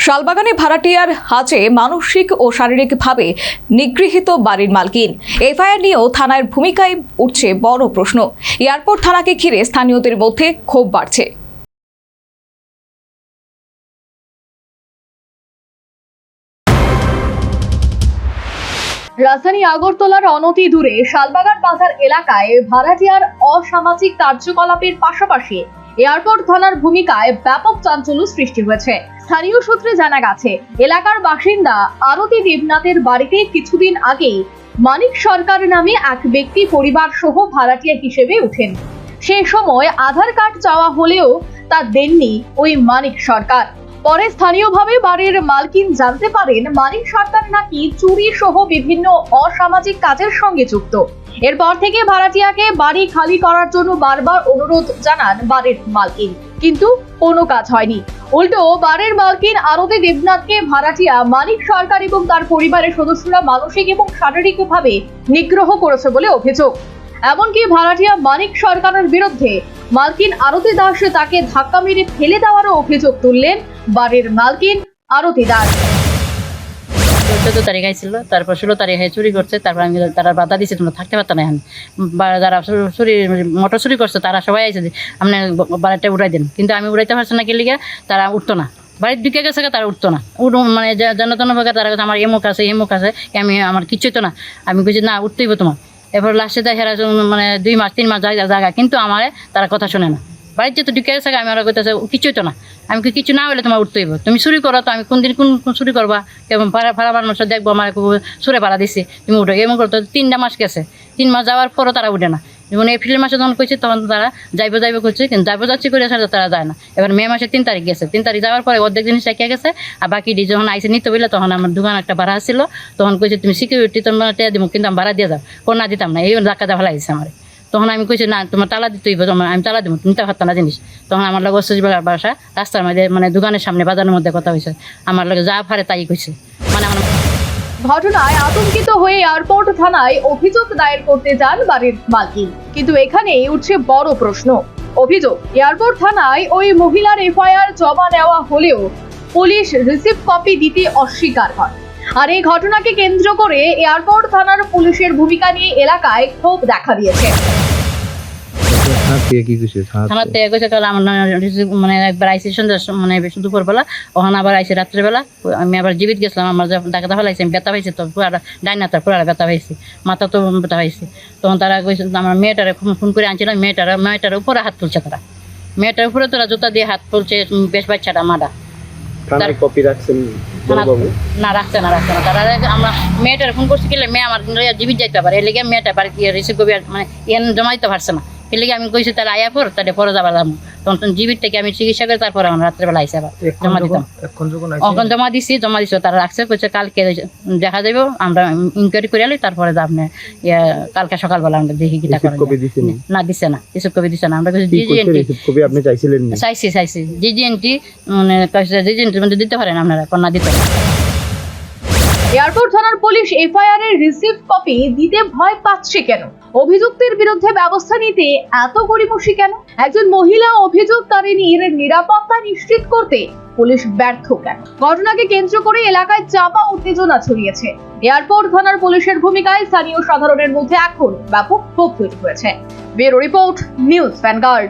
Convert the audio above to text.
শালবাগানে ভাড়াটিয়ার হাজে মানসিক ও শারীরিকভাবে নিগৃহীত বাড়ির মালকিন। এফআইআর নিয়েও থানার ভূমিকায় উঠছে বড় প্রশ্ন। এয়ারপোর্ট থানাকে ঘিরে স্থানীয়দের মধ্যে ক্ষোভ বাড়ছে। রাজধানী আগরতলার অনতি দূরে শালবাগান বাজার এলাকায় ভাড়াটিয়ার অসামাজিক কার্যকলাপের পাশাপাশি এয়ারপোর্ট থানার ভূমিকায় ব্যাপক চাঞ্চল্য সৃষ্টি হয়েছে। স্থানীয় সূত্রে জানা গেছে, এলাকার বাসিন্দা আরতি দেবনাথের বাড়িতে কিছুদিন আগে মানিক সরকার নামে এক ব্যক্তি পরিবার সহ ভাড়াটিয়া হিসেবে ওঠেন। সেই সময় আধার কার্ড চাওয়া হলেও তা দেননি ওই মানিক সরকার। পরে স্থানীয়ভাবে বাড়ির মালকিন জানতে পারেন মানিক সরকার নাকি চুরি সহ বিভিন্ন অসামাজিক কাজের সঙ্গে যুক্ত। এরপর থেকে ভাড়াটিয়াকে বাড়ি খালি করার জন্য বারবার অনুরোধ জানান বাড়ির মালকিন, কিন্তু কোনো কাজ হয়নি। উল্টো বাড়ির মালকিন আরতি দেবনাথকে ভাড়াটিয়া মানিক সরকার এবং তার পরিবারের সদস্যরা মানসিক এবং শারীরিকভাবে নিগ্রহ করেছে বলে অভিযোগ। এমনকি ভাড়াটিয়া মানিক সরকারের বিরুদ্ধে মালকিন আরতি দাস তাকে ধাক্কা মেরে ফেলে দেওয়ারও অভিযোগ তুললেন বাড়ির মালকিন আরতি দাস। 14 তারিখ আইছিল, তারপর 16 তারিখে চুরি করছে। তারপর আমি তারা বাধা দিচ্ছে, তোমরা থাকতে পারতো না। এখন যারা চুরি মোটর চুরি করছে তারা সবাই আইছে যে আপনি বাড়িটা উড়াই দেন, কিন্তু আমি উড়াইতে পারছি না। কি লিগে তারা উঠতো না, বাড়ির ঢুকে গেছে, তারা উঠতো না। মানে জনতন ভাগে তারা আমার এমুক আছে আমি আমার কিছুই তো না। আমি বুঝি না, উঠতেইব তোমার। এরপর লাস্টে দেখে মানে 2 মাস 3 মাস জায়গা, কিন্তু আমার তারা কথা শোনে না। বাড়ির যেহেতু ঢুকে গেছে, আমি ওরা কইতেছে কিছুই তো না। আমি কিছু না হলে তোমার উঠতে হইব, তুমি চুরি করো। তো আমি কোন দিন কোন চুরি করবা, কেমন ভাড়া মানুষ দেখবো আমার সুরে ভাড়া দিচ্ছি, তুমি উঠো। এমন করতো 3টা মাস গেছে, 3 মাস যাওয়ার পরও তারা উঠে না। যেমন এপ্রিল মাসে যখন কইছে তখন তারা যাইবো করছে, কিন্তু যাচ্ছি করে তারা যায় না। এবার মে মাসে 3 তারিখ গেছে, 3 তারিখ যাওয়ার পরে অর্ধেক জিনিস রেখে গেছে। আর বাকি যখন আইসে নিতে বললে, তখন আমার দোকান একটা ভাড়া ছিল, তখন কইছে তুমি সিকিউরিটি তোমার টেয়া দিব, কিন্তু আমি ভাড়া দিয়ে যাও। কোন না দিতাম না, এই ধাক্কা দেওয়া লাগছে আমার। তখন আমি কইছি না, তোমার তালা দিতে হইব, আমি তালা দিব, নিতে পারতাম না জিনিস। তখন আমার লগে অসুবিধার বাসা রাস্তার মধ্যে, মানে দোকানের সামনে বাজারের মধ্যে কথা হয়েছে। আমার লগে যা পারে তাই কইছে। মানে আমার ঘটনায় আতঙ্কিত হয়ে এয়ারপোর্ট থানায় অভিযোগ দায়ের করতে যান বাড়ির মালকিন, কিন্তু এখানেই উঠছে বড় প্রশ্ন। অভিযোগ, এয়ারপোর্ট থানায় ওই মহিলার এফআইআর জমা নেওয়া হলেও পুলিশ রিসিভ কপি দিতে অস্বীকার হয়। আর এই ঘটনাকে কেন্দ্র করে এয়ারপোর্ট থানার পুলিশের ভূমিকা নিয়ে এলাকায় ক্ষোভ দেখা দিয়েছে। থানার থেকে কইছে কাল আমার মানে একবার আইসি সন্ধ্যা, মানে দুপুরবেলা, ওখানে আবার আইসি রাত্রেবেলা। আমি আবার জীবিত গেছিলাম, আমার ডাকাতে ফেলাইছি, আমি ব্যথা পাইছি, তো পুরা ডাইনাতার পুরা ব্যথা পাইছি, মাথা তো ব্যথা পাইছি। তখন তারা কইছে আমার মেয়েটারে ফোন করে আনছিলাম, মেয়েটার উপরে হাত তুলছে। তারা মেয়েটার উপরে তোরা জুতা দিয়ে হাত তুলছে, বেশ বাচ্চাটা মাডা। না রাখছে না। তারা আমরা মেয়েটার ফোন করছি, কি মেয়ে আমার জীবিত যাইতে পারে, এর লেগে মেয়েটা বাড়িতে রিসিভ করবি, মানে জমা দিতে পারছে না। এর লেগে আমি কইছি তাহলে আয়া পর, তাহলে পরে যাবার যাবো। তখন জীবিত থেকে আমি চিকিৎসা করে তারপরে আমার রাত্রেবেলা আইসে আবার জমা দিতাম। এখন জমা দিছি, তারা রাখছে, কইছে কালকে দেখা যাবে, আমরা ইনকোয়ারি করে আলি, তারপরে আপনি কালকে সকালবেলা আমরা দেখি কিটা করে। না দিছে না, রিসিভ কপি দিছে না। আমরা চাইছি জিজিএনটি, মানে জিজিএনটি মধ্যে দিতে পারেন আপনারা, না দিতে পারেন। এয়ারপোর্ট থানার পুলিশ এফআইআর এর রিসিভ কপি দিতে ভয় পাচ্ছে কেন? অভিযুক্তের বিরুদ্ধে ব্যবস্থা নিতে এত গড়িমসি কেন? একজন মহিলা অভিযোগকারিনীর নিরাপত্তা নিশ্চিত করতে পুলিশ ব্যর্থ কেন? ঘটনাকে কেন্দ্র করে এলাকায় চাপা উত্তেজনা ছড়িয়েছে। এয়ারপোর্ট থানার পুলিশের ভূমিকায় স্থানীয় সাধারণের মধ্যে এখন ব্যাপক ক্ষোভ তৈরি হয়েছে। Bureau report, news vanguard.